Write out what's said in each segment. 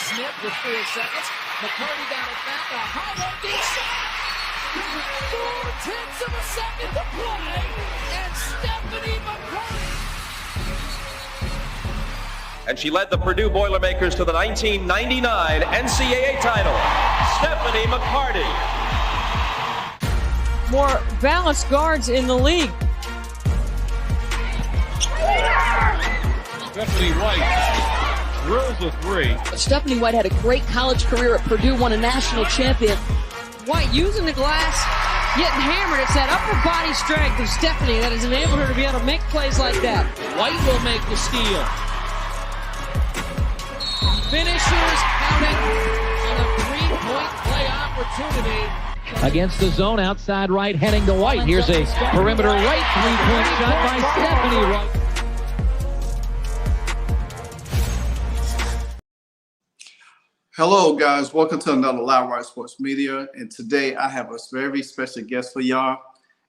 Smith with 4 seconds. McCarty got it back. A hollow deep shot. 4/10 of a second to play. And Stephanie McCarty. And she led the Purdue Boilermakers to the 1999 NCAA title. Stephanie McCarty. More balanced guards in the league. Stephanie White drills a 3. Stephanie White had a great college career at Purdue, won a national champion. White using the glass, getting hammered. It's that upper body strength of Stephanie that has enabled her to be able to make plays like that. White will make the steal. Finishers counting And a 3-point play opportunity. Against the zone, outside right, heading to White. Here's a perimeter right 3-point shot by Stephanie White. Hello, guys. Welcome to another Live Wire Sports Media. And today I have a very special guest for y'all.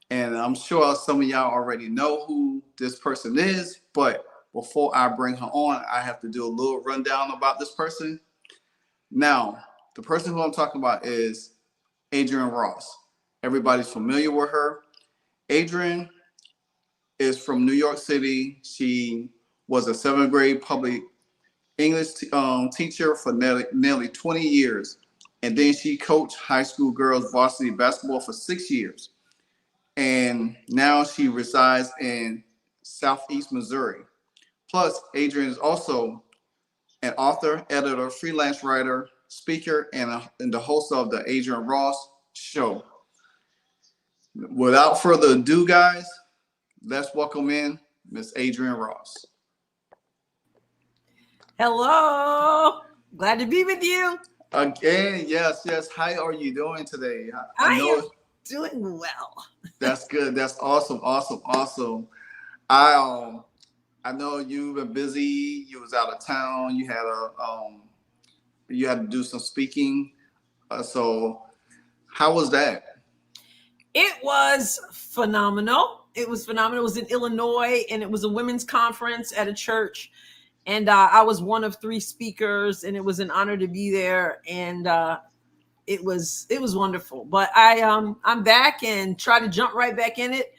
And I'm sure some of y'all already know who this person is. But before I bring her on, I have to do a little rundown about this person. Now, the person who I'm talking about is Adrienne Ross. Everybody's familiar with her. Adrienne is from New York City. She was a 7th grade public English teacher for nearly 20 years. And then she coached high school girls varsity basketball for 6 years. And now she resides in Southeast Missouri. Plus, Adrienne is also an author, editor, freelance writer, speaker, and the host of the Adrienne Ross Show. Without further ado, guys, let's welcome in Miss Adrienne Ross. Hello, glad to be with you. Again, yes. How are you doing today? I am doing well. That's good. That's awesome. I know you've been busy. You was out of town. You had to do some speaking. So how was that? It was phenomenal. It was in Illinois, and it was a women's conference at a church. And I was one of 3 speakers, and it was an honor to be there. And it was wonderful. But I'm back and try to jump right back in it.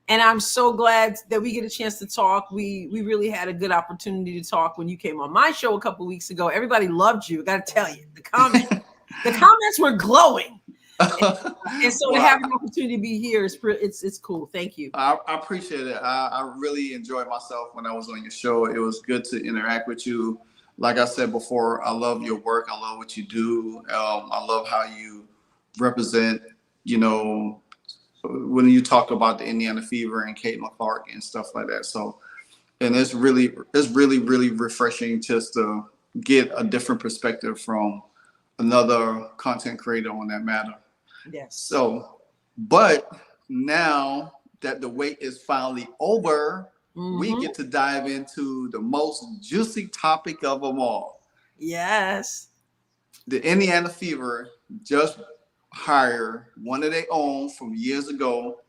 And I'm so glad that we get a chance to talk. We really had a good opportunity to talk when you came on my show a couple of weeks ago. Everybody loved you. I got to tell you, the comments were glowing. And so to have an opportunity to be here, it's cool. Thank you. I appreciate it. I really enjoyed myself when I was on your show. It was good to interact with you. Like I said before, I love your work. I love what you do. I love how you represent, when you talk about the Indiana Fever and Caitlin Clark and stuff like that. So, and it's really refreshing just to get a different perspective from another content creator on that matter. Yes. So, but now that the wait is finally over, we get to dive into the most juicy topic of them all. Yes. The Indiana Fever just hired one of their own from years ago,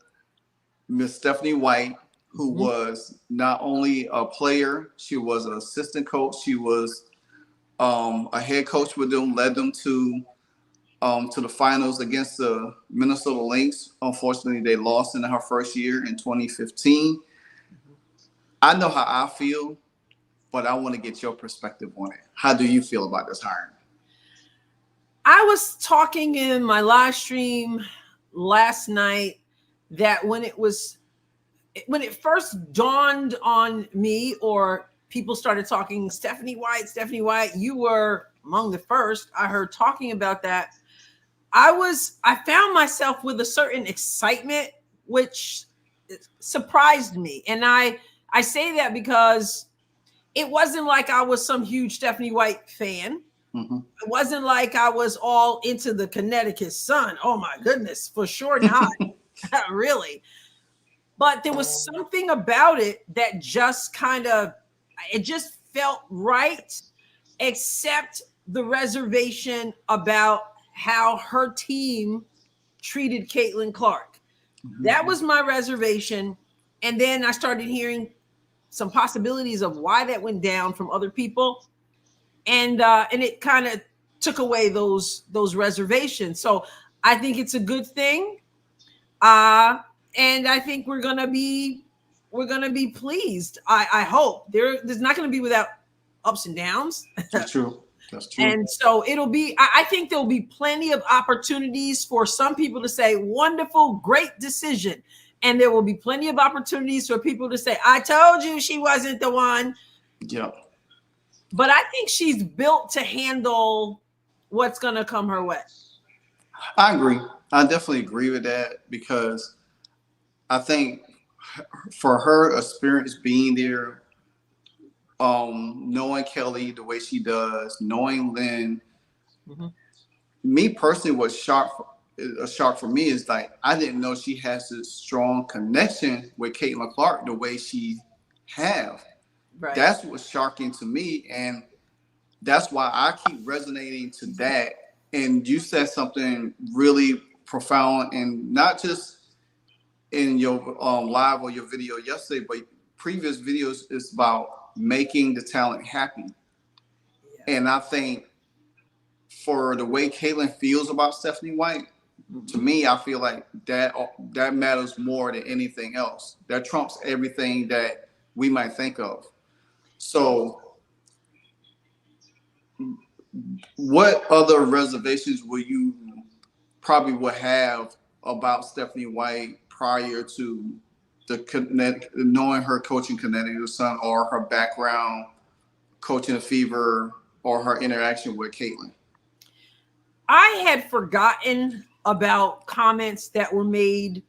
Miss Stephanie White, who was not only a player, she was an assistant coach. She was a head coach with them, led them to the finals against the Minnesota Lynx. Unfortunately, they lost in her first year in 2015. I know how I feel, but I want to get your perspective on it. How do you feel about this hiring? I was talking in my live stream last night that when it first dawned on me, or people started talking Stephanie White, you were among the first I heard talking about that. I found myself with a certain excitement, which surprised me. And I say that because it wasn't like I was some huge Stephanie White fan. It wasn't like I was all into the Connecticut Sun. Oh my goodness, for sure not. Really. But there was something about it that just it just felt right, except the reservation about how her team treated Caitlin Clark. That was my reservation. And then I started hearing some possibilities of why that went down from other people. and it kind of took away those reservations. So I think it's a good thing, and I think we're gonna be pleased. I hope there's not gonna be without ups and downs. That's true. That's true. And so it'll be, I think there'll be plenty of opportunities for some people to say, wonderful, great decision. And there will be plenty of opportunities for people to say, I told you she wasn't the one. Yeah. But I think she's built to handle what's going to come her way. I agree. I definitely agree with that, because I think for her experience being there, knowing Kelly the way she does, knowing Lynn, me personally, a shock for me is like, I didn't know she has this strong connection with Caitlin Clark the way she have. Right. That's what's shocking to me, and that's why I keep resonating to that. And you said something really profound, and not just in your live or your video yesterday, but previous videos, is about making the talent happy. Yeah. And I think for the way Caitlin feels about Stephanie White, to me, I feel like that matters more than anything else. That trumps everything that we might think of. So what other reservations would would have about Stephanie White prior to knowing her coaching Connecticut Sun, or her background coaching the Fever, or her interaction with Caitlin? I had forgotten about comments that were made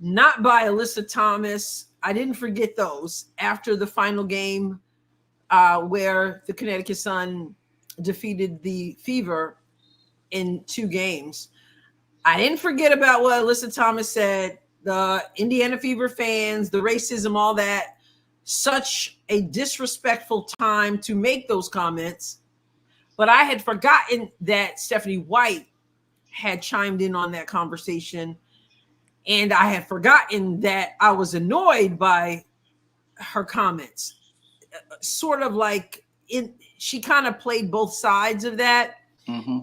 not by Alyssa Thomas. I didn't forget those after the final game where the Connecticut Sun defeated the Fever in 2 games. I didn't forget about what Alyssa Thomas said. The Indiana Fever fans, the racism, all that. Such a disrespectful time to make those comments. But I had forgotten that Stephanie White had chimed in on that conversation. And I had forgotten that I was annoyed by her comments. Sort of like she kind of played both sides of that. Mm-hmm.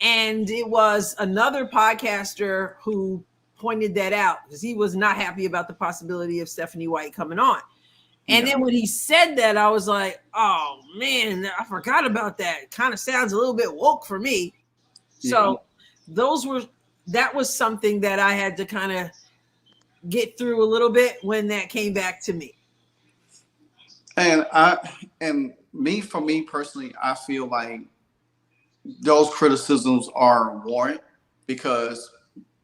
And it was another podcaster who pointed that out, because he was not happy about the possibility of Stephanie White coming on. And then when he said that, I was like, oh man, I forgot about that. It kind of sounds a little bit woke for me. So that was something that I had to kind of get through a little bit when that came back to me. For me personally, I feel like those criticisms are warranted, because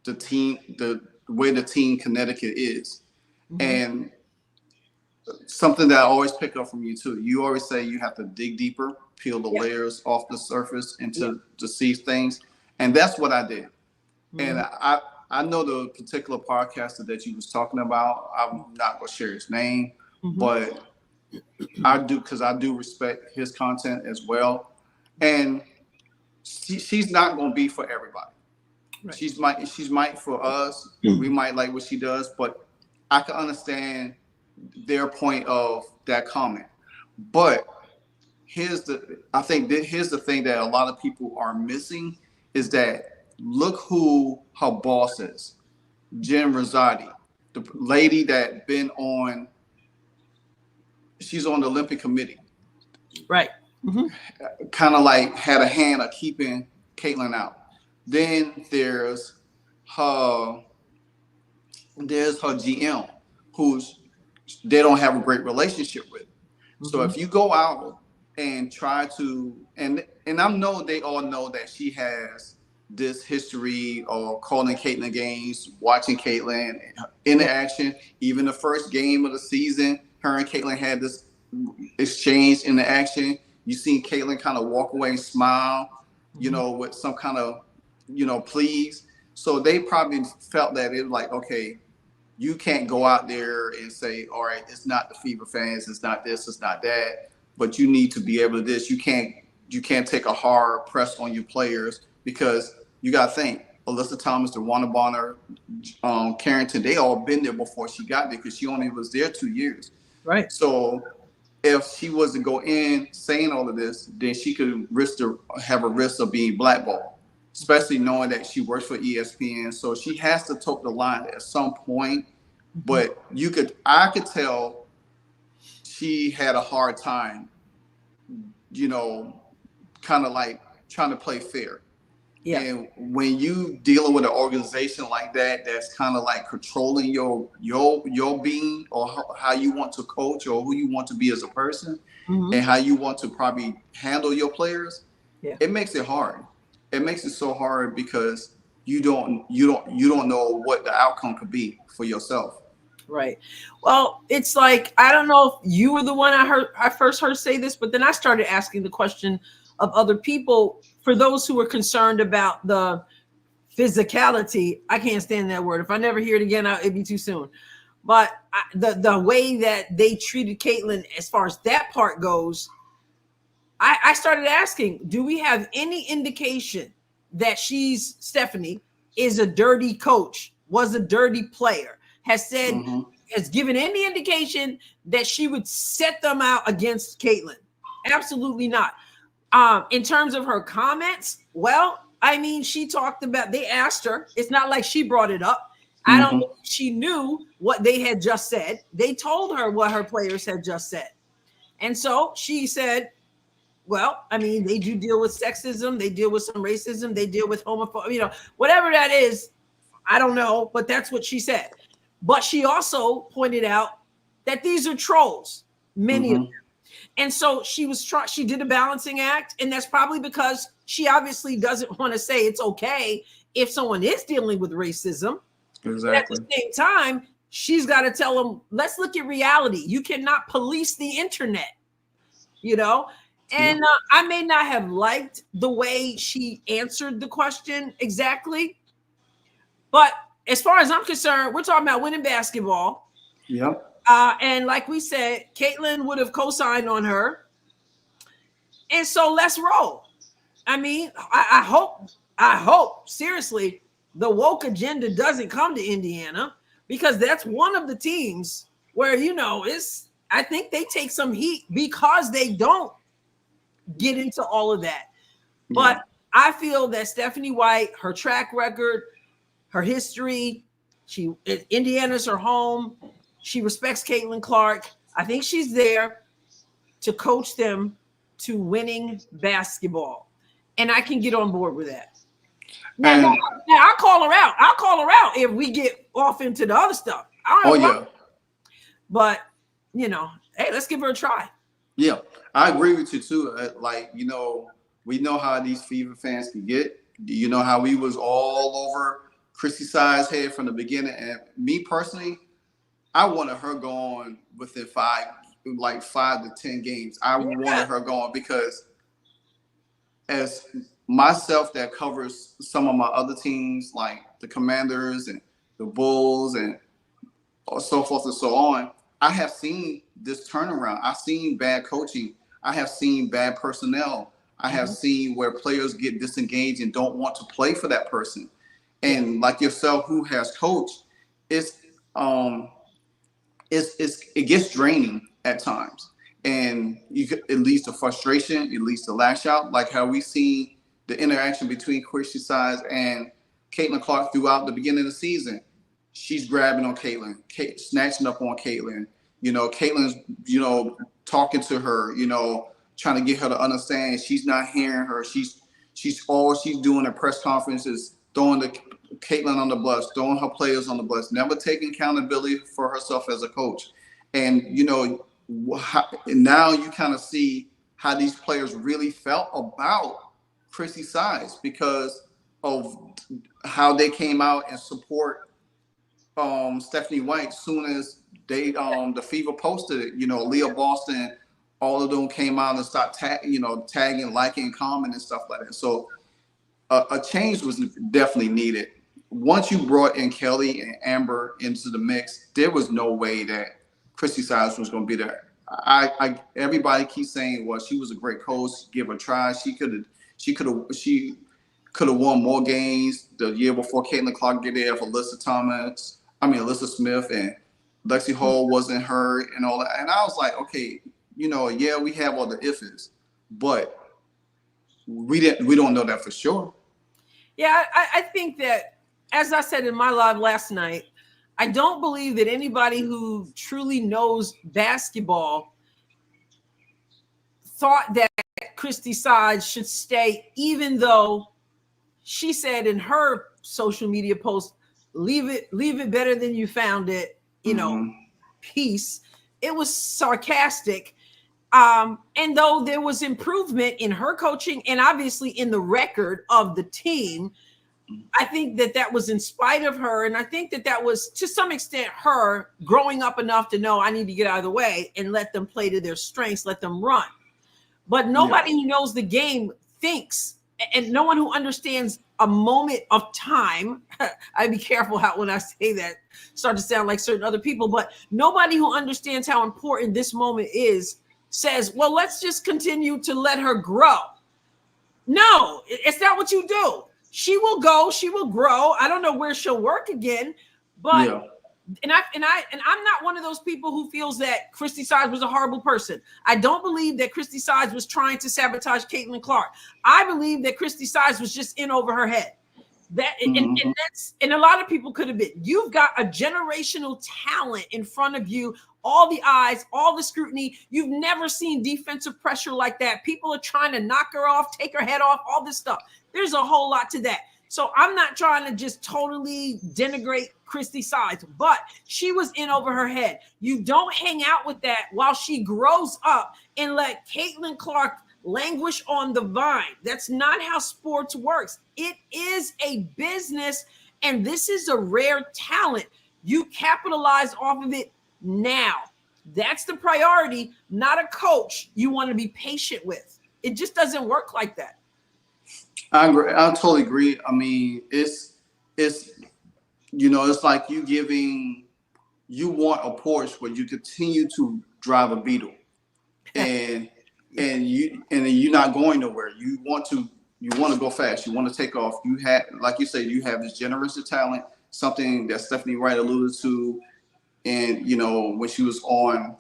the way the team Connecticut is. Mm-hmm. And something that I always pick up from you too, you always say you have to dig deeper, peel the layers off the surface to see things. And that's what I did. Mm-hmm. And I know the particular podcaster that you was talking about. I'm not going to share his name, but I do, because I do respect his content as well. And she's not going to be for everybody. Right. She's might for us. We might like what she does, but I can understand their point of that comment. But here's the thing that a lot of people are missing, is that look who her boss is. Jen Rosati, the lady that she's on the Olympic Committee. Right. Mm-hmm. Kind of like had a hand of keeping Caitlin out. Then there's her GM, who's they don't have a great relationship with. Mm-hmm. So if you go out and try to, and I know they all know that she has this history of calling Caitlin games, watching Caitlin in action. Even the first game of the season, her and Caitlin had this exchange in the action. You see Caitlin kind of walk away and smile, with some kind of, please. So they probably felt that it was like, okay, you can't go out there and say, all right, it's not the Fever fans, it's not this, it's not that, but you need to be able to this. You can't take a hard press on your players, because you got to think, Alyssa Thomas, DeWanna Bonner, Carrington, they all been there before she got there, because she only was there 2 years. Right. So if she was to go in saying all of this, then she could have a risk of being blackballed, especially knowing that she works for ESPN. So she has to toe the line at some point. But I could tell she had a hard time, kind of like trying to play fair. Yeah. And when you dealing with an organization like that, that's kind of like controlling your being, or how you want to coach, or who you want to be as a person, and how you want to probably handle your players, it makes it hard. It makes it so hard because you don't know what the outcome could be for yourself. Right. Well, it's like, I don't know if you were the one I first heard say this, but then I started asking the question of other people, for those who are concerned about the physicality. I can't stand that word. If I never hear it again, it'd be too soon. But the way that they treated Caitlin, as far as that part goes, I started asking, do we have any indication that Stephanie is a dirty coach, was a dirty player, has given any indication that she would set them out against Caitlin? Absolutely not. In terms of her comments, well, I mean, she talked about, they asked her, it's not like she brought it up. I don't think she knew what they had just said. They told her what her players had just said. And so she said, well, I mean, they do deal with sexism, they deal with some racism, they deal with homophobia, whatever that is, I don't know, but that's what she said. But she also pointed out that these are trolls, many of them. And so she did a balancing act, and that's probably because she obviously doesn't want to say it's okay if someone is dealing with racism. Exactly. But at the same time, she's got to tell them, let's look at reality. You cannot police the internet, And I may not have liked the way she answered the question exactly, but as far as I'm concerned, we're talking about winning basketball. Yep. And like we said, Caitlin would have co-signed on her. And so let's roll. I mean, I hope seriously the woke agenda doesn't come to Indiana, because that's one of the teams where, I think they take some heat because they don't get into all of that. Yeah. But I feel that Stephanie White, her track record, her history, Indiana's her home. She respects Caitlin Clark. I think she's there to coach them to winning basketball. And I can get on board with that. Now, I'll call her out. I'll call her out if we get off into the other stuff. But, hey, let's give her a try. Yeah, I agree with you too. We know how these Fever fans can get. You know how we was all over Christie Side's head from the beginning. And me personally, I wanted her going within 5 to 10 games. I wanted her going because, as myself that covers some of my other teams, like the Commanders and the Bulls and so forth and so on, I have seen this turnaround. I've seen bad coaching. I have seen bad personnel. I have seen where players get disengaged and don't want to play for that person. And like yourself, who has coached, it gets draining at times, and it leads to frustration. It leads to lash out, like how we see the interaction between Christie Sides and Caitlin Clark throughout the beginning of the season. She's grabbing on Caitlin, snatching up on Caitlin. Caitlin's talking to her. Trying to get her to understand she's not hearing her. She's doing at press conferences, throwing Caitlin on the bus, throwing her players on the bus, never taking accountability for herself as a coach. And now you kind of see how these players really felt about Christie Sides because of how they came out and support Stephanie White soon as they the Fever posted it. Leah Boston, all of them came out and started tagging, liking, commenting and stuff like that. So a change was definitely needed. Once you brought in Kelly and Amber into the mix, there was no way that Christie Sides was going to be there. Everybody keeps saying, well, she was a great coach. Give her a try. She could have won more games the year before Caitlin Clark get there. If Alyssa Smith and Lexi Hall wasn't hurt and all that. And I was like, okay, yeah, we have all the ifs, but we don't know that for sure. Yeah, I think that, as I said in my live last night, I don't believe that anybody who truly knows basketball thought that Christie Sides should stay, even though she said in her social media post, leave it better than you found it, peace. It was sarcastic. And though there was improvement in her coaching and obviously in the record of the team, I think that was in spite of her. And I think that was to some extent her growing up enough to know I need to get out of the way and let them play to their strengths, let them run. But nobody who knows the game thinks, and no one who understands a moment of time, I'd be careful when I say that, start to sound like certain other people, but nobody who understands how important this moment is says, well, let's just continue to let her grow. No, it's not what you do. She will go, she will grow. I don't know where she'll work again, but and I'm not one of those people who feels that Christie Sides was a horrible person. I don't believe that Christie Sides was trying to sabotage Caitlin Clark. I believe that Christie Sides was just in over her head. And a lot of people could have been. You've got a generational talent in front of you, all the eyes, all the scrutiny. You've never seen defensive pressure like that. People are trying to knock her off, take her head off, all this stuff. There's a whole lot to that. So I'm not trying to just totally denigrate Christie Sides, but she was in over her head. You don't hang out with that while she grows up and let Caitlin Clark languish on the vine. That's not how sports works. It is a business, and this is a rare talent. You capitalize off of it now. That's the priority, not a coach you want to be patient with. It just doesn't work like that. I agree. I totally agree. I mean, it's like you want a Porsche where you continue to drive a Beetle, and you're not going nowhere. You want to go fast. You want to take off. You have, like you say, you have this generational talent, something that Stephanie Wright alluded to, and when she was on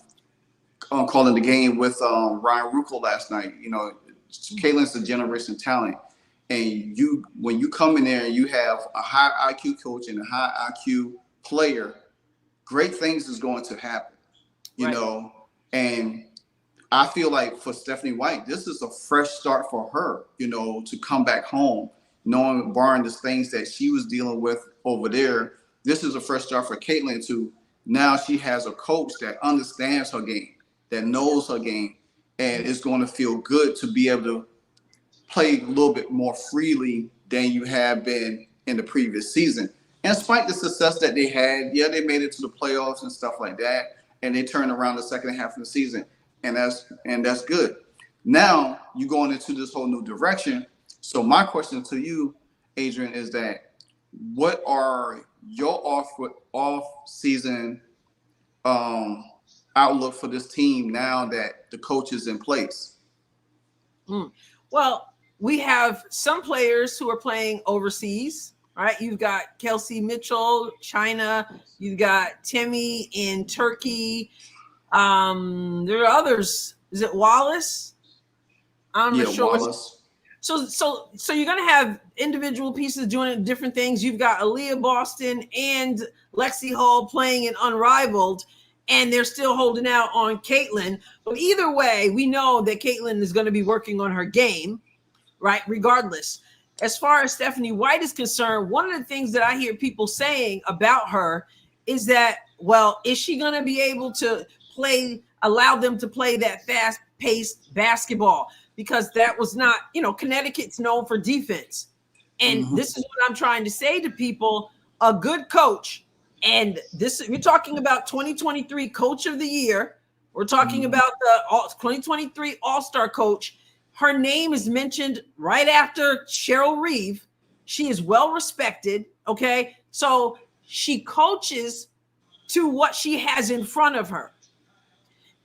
calling the game with Ryan Ruckel last night. Caitlin's a generational talent. And when you come in there and you have a high IQ coach and a high IQ player, great things is going to happen, you know. And I feel like for Stephanie White, this is a fresh start for her, to come back home, knowing barring the things that she was dealing with over there. This is a fresh start for Caitlin too. Now she has a coach that understands her game, that knows her game, and it's going to feel good to be able to play a little bit more freely than you have been in the previous season. And despite the success that they had, they made it to the playoffs and stuff like that, and they turned around the second half of the season, and that's good. Now you're going into this whole new direction. So my question to you, Adrienne, is that what are your off-season outlook for this team now that the coach is in place? Well, we have some players who are playing overseas, right? You've got Kelsey Mitchell, China. You've got Timmy in Turkey. There are others. Is it Wallace? I'm not sure. Wallace. So you're going to have individual pieces doing different things. You've got Aaliyah Boston and Lexi Hull playing in Unrivaled, and they're still holding out on Caitlin. But either way, we know that Caitlin is going to be working on her game, right? Regardless. As far as Stephanie White is concerned, one of the things that I hear people saying about her is that, well, is she going to be able to allow them to play that fast-paced basketball? Because that was not, Connecticut's known for defense. And this is what I'm trying to say to people. A good coach, and we're talking about 2023 Coach of the Year. We're talking about the 2023 All-Star coach. Her name is mentioned right after Cheryl Reeve. She is well respected, okay? So she coaches to what she has in front of her.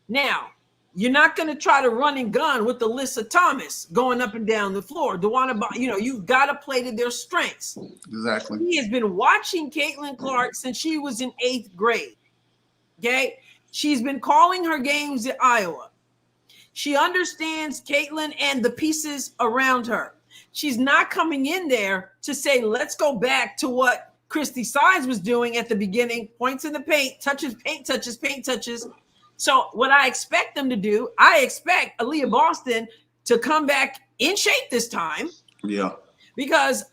Now, you're not going to try to run and gun with Alyssa Thomas going up and down the floor. You've got to play to their strengths. Exactly. He has been watching Caitlin Clark since she was in 8th grade, okay? She's been calling her games at Iowa. She understands Caitlyn and the pieces around her. She's not coming in there to say, let's go back to what Christie Sides was doing at the beginning, points in the paint, touches, paint touches, paint touches. So what I expect them to do, I expect Aaliyah Boston to come back in shape this time. Yeah. Because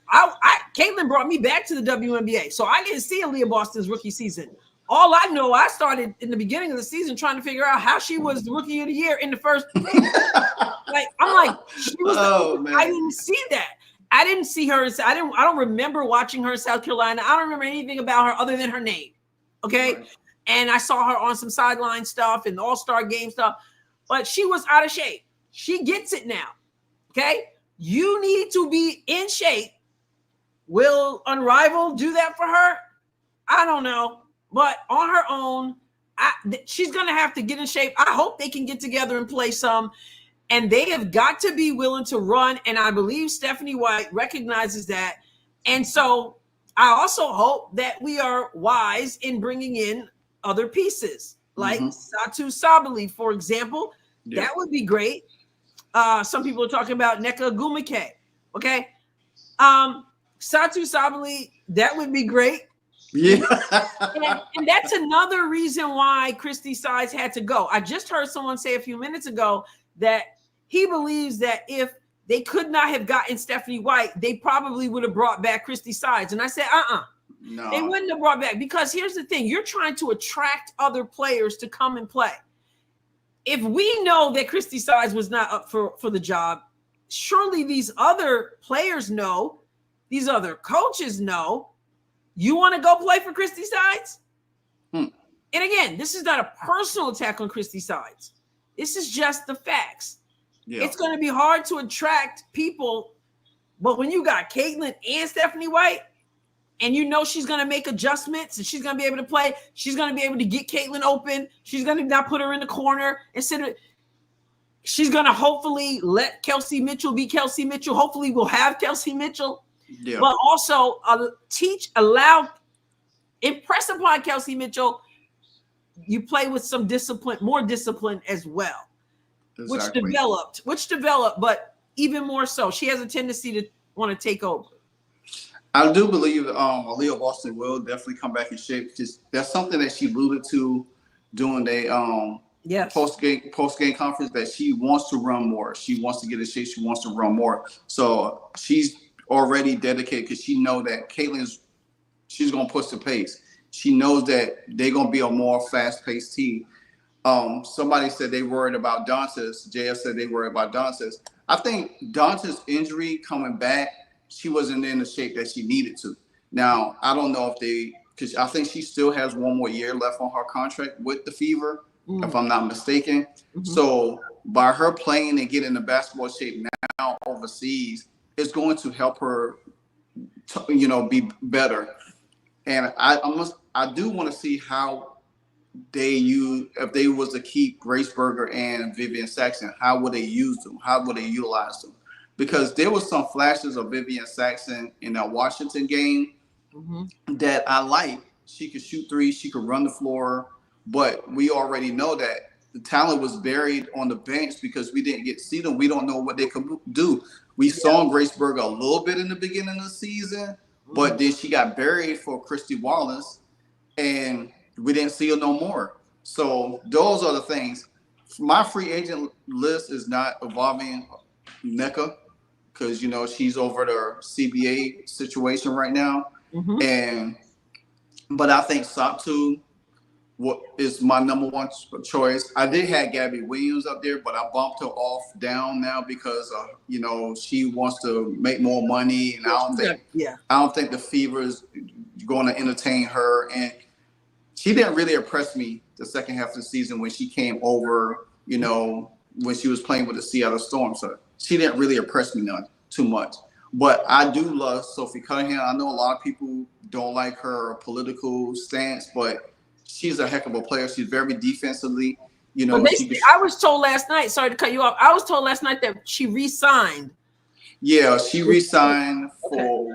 Caitlyn brought me back to the WNBA. So I didn't see Aaliyah Boston's rookie season. All I know, I started in the beginning of the season trying to figure out how she was the rookie of the year in the first pick. She was I didn't see that. I didn't see her. I don't remember watching her in South Carolina. I don't remember anything about her other than her name. Okay. Right. And I saw her on some sideline stuff and all-star game stuff, but she was out of shape. She gets it now. Okay. You need to be in shape. Will Unrivaled do that for her? I don't know. But on her own, she's going to have to get in shape. I hope they can get together and play some. And they have got to be willing to run. And I believe Stephanie White recognizes that. And so I also hope that we are wise in bringing in other pieces, like Satu Sabali, for example. Yeah. That would be great. Some people are talking about Nneka Ogwumike. Okay. Satu Sabali, that would be great. Yeah. and that's another reason why Christie Sides had to go. I just heard someone say a few minutes ago that he believes that if they could not have gotten Stephanie White, they probably would have brought back Christie Sides. And I said, no, they wouldn't have brought back, because here's the thing. You're trying to attract other players to come and play. If we know that Christie Sides was not up for the job, surely these other players know, these other coaches know. You want to go play for Christie Sides? And again, this is not a personal attack on Christie Sides. This is just the facts. Yeah. It's going to be hard to attract people, but when you got Caitlyn and Stephanie White, and you know she's going to make adjustments and she's going to be able to play, she's going to be able to get Caitlyn open. She's going to not put her in the corner and sit her. She's going to hopefully let Kelsey Mitchell be Kelsey Mitchell. Hopefully we'll have Kelsey Mitchell. Yeah. But also impress upon Kelsey Mitchell. You play with some discipline, more discipline as well, exactly. which developed, but even more so. She has a tendency to want to take over. I do believe Aaliyah Boston will definitely come back in shape, because that's something that she alluded to during the post-game conference, that she wants to run more. She wants to get in shape. She wants to run more. So she's already dedicated, because she knows that she's going to push the pace. She knows that they're going to be a more fast-paced team. Somebody said they worried about Dantas. JF said they worried about Dantas. I think Dantas' injury coming back, she wasn't in the shape that she needed to. Now, I don't know because I think she still has one more year left on her contract with the Fever, if I'm not mistaken. So by her playing and getting the basketball shape now overseas, it's going to help her, be better. And I do want to see how if they was to keep Grace Berger and Vivian Saxon, how would they use them? How would they utilize them? Because there was some flashes of Vivian Saxon in that Washington game that I like. She could shoot threes, she could run the floor, but we already know that the talent was buried on the bench because we didn't get to see them. We don't know what they could do. We saw Grace Berger a little bit in the beginning of the season, but then she got buried for Christy Wallace, and we didn't see her no more. So those are the things. My free agent list is not involving Nneka, because she's over the CBA situation right now, but I think Satu is my number one choice. I did have Gabby Williams up there, but I bumped her down now because she wants to make more money, and I don't think the Fever is going to entertain her. And she didn't really impress me the second half of the season when she came over. When she was playing with the Seattle Storm, so she didn't really impress me too much. But I do love Sophie Cunningham. I know a lot of people don't like her political stance, but she's a heck of a player. She's very defensively, I was told last night, sorry to cut you off. I was told last night that she re-signed. Yeah, she re-signed for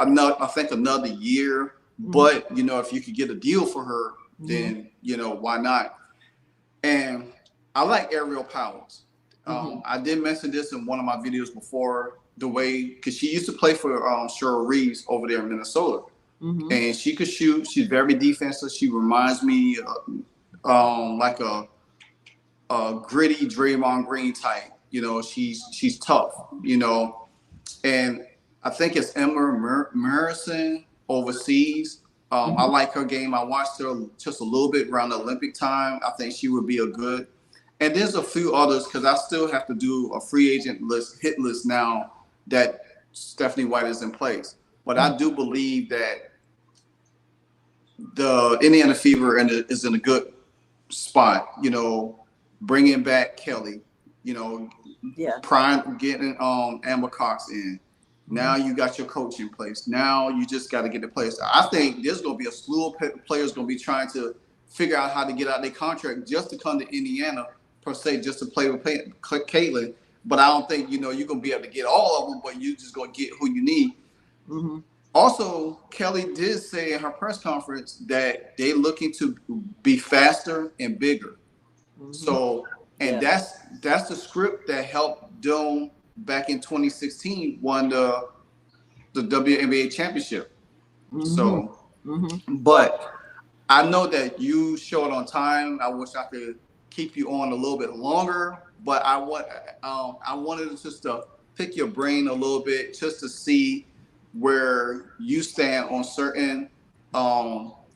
another year. But, if you could get a deal for her, then, why not? And I like Ariel Powers. I did mention this in one of my videos before, the way, because she used to play for Cheryl Reeves over there in Minnesota. And she could shoot. She's very defensive. She reminds me like a gritty Draymond Green type. You know, she's tough, you know. And I think it's Emma Morrison overseas. I like her game. I watched her just a little bit around the Olympic time. I think she would be a good. And there's a few others, because I still have to do a free agent hit list now that Stephanie White is in place. But I do believe that the Indiana Fever is in a good spot, you know, bringing back Kelly, you know, prime, getting Amber Cox in. Now you got your coach in place. Now you just got to get the players. I think there's going to be a slew of players going to be trying to figure out how to get out their contract just to come to Indiana, per se, just to play with Caitlin. But I don't think, you know, you're going to be able to get all of them, but you just going to get who you need. Also, Kelly did say in her press conference that they're looking to be faster and bigger. So, and that's the script that helped Dome back in 2016 won the WNBA championship. So, but I know that you showed on time. I wish I could keep you on a little bit longer, but I wanted just to pick your brain a little bit just to see where you stand on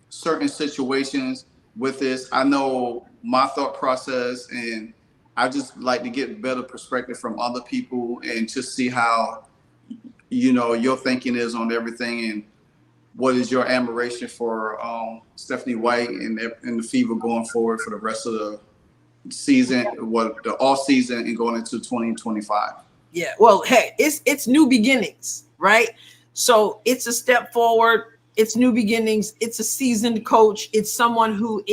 certain situations with this. I know my thought process, and I just like to get better perspective from other people and just see how, you know, your thinking is on everything, and what is your admiration for Stephanie White and the Fever going forward for the rest of the season, the off season, and going into 2025. Yeah, well, hey, it's new beginnings, right? So it's a step forward. It's new beginnings. It's a seasoned coach. It's someone who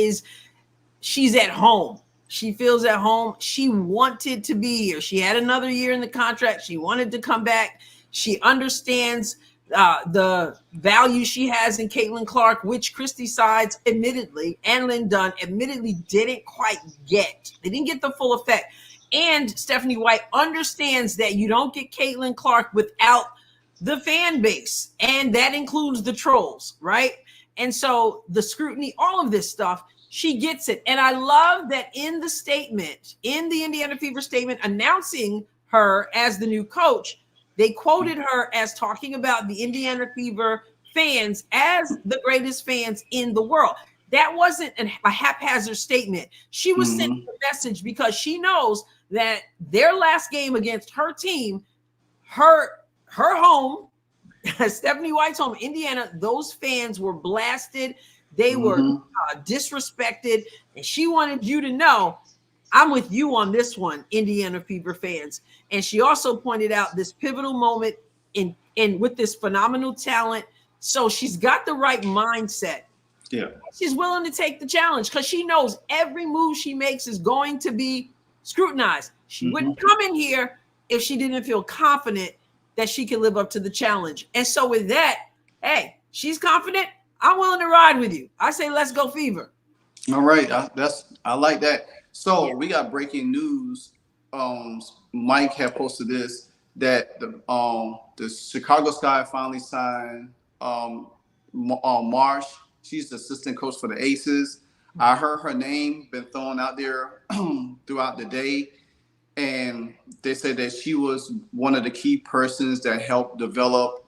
she's at home. She feels at home. She wanted to be here. She had another year in the contract. She wanted to come back. She understands the value she has in Caitlin Clark, which Christie sides admittedly and Lynn Dunn admittedly didn't quite get. They didn't get the full effect. And Stephanie White understands that you don't get Caitlin Clark without the fan base, and that includes the trolls, right? And so the scrutiny, all of this stuff, she gets it. And I love that in the statement, in the Indiana Fever statement announcing her as the new coach, they quoted her as talking about the Indiana Fever fans as the greatest fans in the world. That wasn't a haphazard statement. She was sending a message because she knows that their last game against her team, her home, Stephanie White's home, Indiana, those fans were blasted. They were disrespected. And she wanted you to know, I'm with you on this one, Indiana Fever fans. And she also pointed out this pivotal moment in with this phenomenal talent. So she's got the right mindset. Yeah. She's willing to take the challenge because she knows every move she makes is going to be scrutinized. She wouldn't come in here if she didn't feel confident that she can live up to the challenge. And so with that, hey, she's confident. I'm willing to ride with you. I say, let's go Fever. All right. I like that. So we got breaking news. Mike had posted this, that the Chicago Sky finally signed Marsh. She's the assistant coach for the Aces. I heard her name been thrown out there throughout the day. And they said that she was one of the key persons that helped develop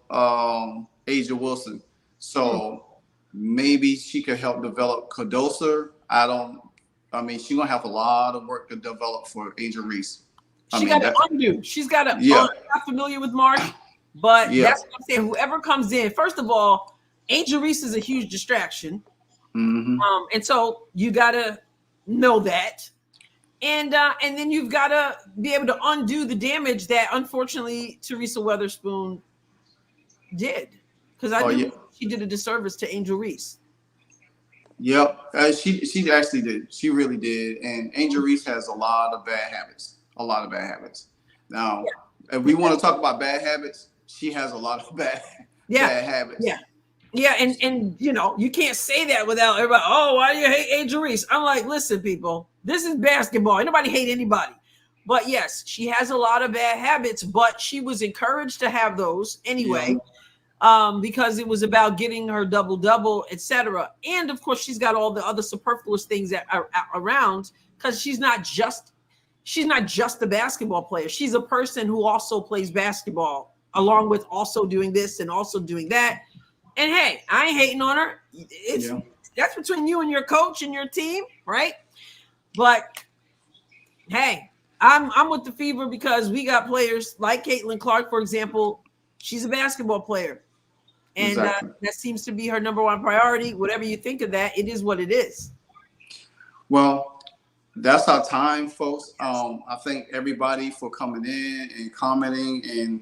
Asia Wilson. So maybe she could help develop Cardoso. She's going to have a lot of work to develop for Asia Reese. She's got to undo. She's got to, I'm not familiar with Mark, but that's what I'm saying. Whoever comes in, first of all, Angel Reese is a huge distraction. And so you got to know that. And then you've got to be able to undo the damage that, unfortunately, Teresa Weatherspoon did. Because she did a disservice to Angel Reese. Yep. She actually did. She really did. And Angel Reese has a lot of bad habits. Now, if we want to talk about bad habits, she has a lot of bad habits. Yeah, and you know, you can't say that without everybody, oh, why do you hate Angel Reese? I'm like, listen, people, this is basketball. Ain't nobody hate anybody. But yes, she has a lot of bad habits, but she was encouraged to have those anyway, because it was about getting her double-double, etc. And of course, she's got all the other superfluous things that are around, because she's not just a basketball player. She's a person who also plays basketball, along with also doing this and also doing that. And hey, I ain't hating on her. That's between you and your coach and your team, right? But hey, I'm with the Fever because we got players like Caitlin Clark, for example. She's a basketball player, and that seems to be her number one priority. Whatever you think of that, it is what it is. Well, that's our time, folks. I thank everybody for coming in and commenting and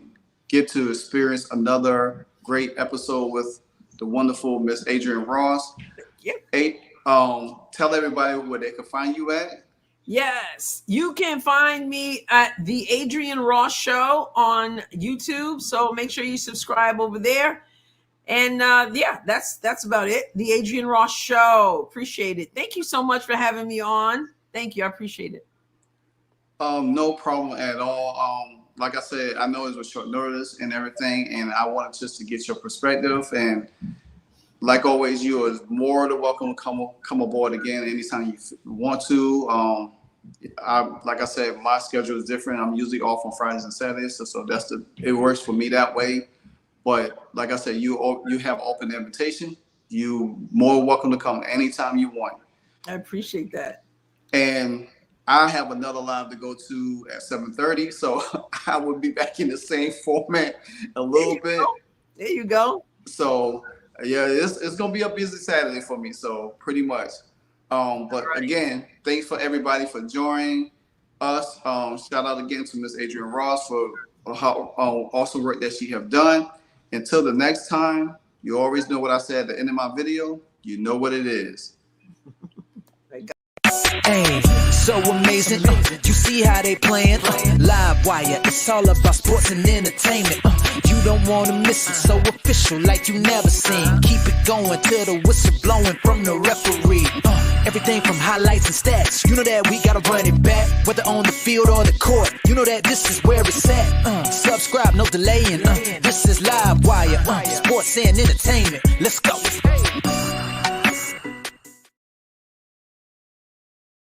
get to experience another great episode with the wonderful Miss Adrienne Ross. Tell everybody where they can find you at. Yes, you can find me at the Adrienne Ross Show on YouTube. So make sure you subscribe over there. And that's about it. The Adrienne Ross Show. Appreciate it. Thank you so much for having me on. Thank you. I appreciate it. No problem at all. Like I said, I know it was short notice and everything, and I wanted just to get your perspective. And like always, you are more than welcome to come aboard again anytime you want to. Like I said, my schedule is different. I'm usually off on Fridays and Saturdays, so it works for me that way. But like I said, you have open invitation. You more welcome to come anytime you want. I appreciate that. And I have another live to go to at 7:30, so I will be back in the same format a little bit. There you go. So yeah, it's gonna be a busy Saturday for me. So pretty much. But again, thanks for everybody for joining us. Shout out again to Miss Adrienne Ross for how awesome work that she have done. Until the next time, you always know what I said at the end of my video. You know what it is. Hey, so amazing. You see how they playing? Live wire, it's all about sports and entertainment. You don't want to miss it, so official like you never seen. Keep it going till the whistle blowing from the referee. Everything from highlights and stats. You know that we gotta run it back, whether on the field or the court. You know that this is where it's at. Subscribe, no delaying. This is Live Wire, sports and entertainment. Let's go.